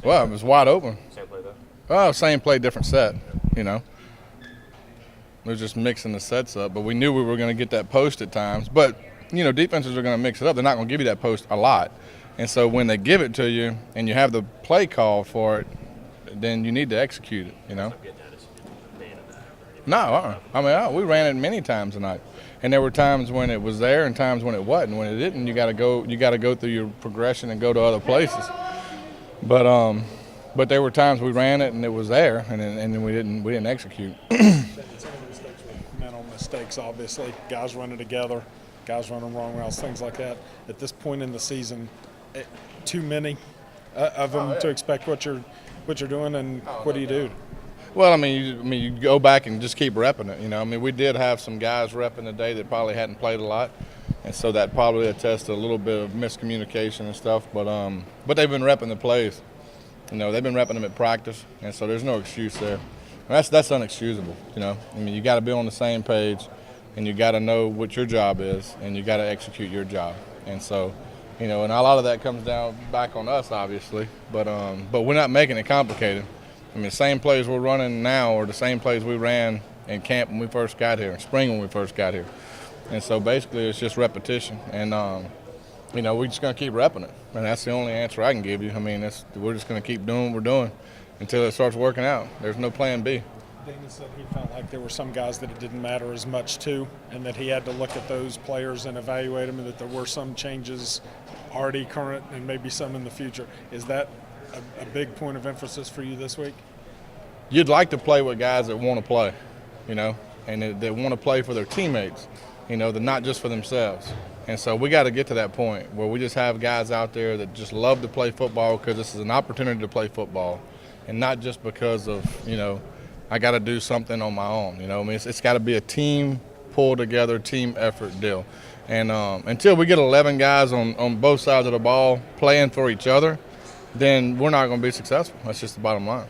Well, it was wide open. Same play though? Well, same play, different set, you know. We were just mixing the sets up, but we knew we were going to get that post at times. But, you know, defenses are going to mix it up. They're not going to give you that post a lot. And so when they give it to you and you have the play call for it, then you need to execute it, you know. No, I mean, we ran it many times tonight. And there were times when it was there and times when it wasn't. When it didn't, you got to go through your progression and go to other places. But there were times we ran it and it was there, and then we didn't execute. Some of the mistakes were mental mistakes, obviously. Guys running together, guys running wrong routes, things like that. At this point in the season, too many of them to expect what you're doing, and what do you do? Well, I mean, you go back and just keep repping it. You know, I mean, we did have some guys repping today that probably hadn't played a lot, and so that probably attests to a little bit of miscommunication and stuff. But they've been repping the plays. You know, they've been repping them at practice, and so there's no excuse there. And that's unexcusable. You know, I mean, you got to be on the same page, and you got to know what your job is, and you got to execute your job. And so, you know, and a lot of that comes down back on us, obviously. But we're not making it complicated. I mean, the same plays we're running now are the same plays we ran in camp when we first got here, in spring when we first got here. And so basically it's just repetition. And, you know, we're just going to keep repping it. And that's the only answer I can give you. I mean, we're just going to keep doing what we're doing until it starts working out. There's no plan B. Dana said he felt like there were some guys that it didn't matter as much to, and that he had to look at those players and evaluate them, and that there were some changes already current and maybe some in the future. Is that a big point of emphasis for you this week? You'd like to play with guys that want to play, you know, and that want to play for their teammates, you know, not just for themselves. And so we got to get to that point where we just have guys out there that just love to play football because this is an opportunity to play football, and not just because of, you know, I got to do something on my own. You know, I mean, it's got to be a team pull together, team effort deal. And until we get 11 guys on both sides of the ball playing for each other, then we're not going to be successful. That's just the bottom line.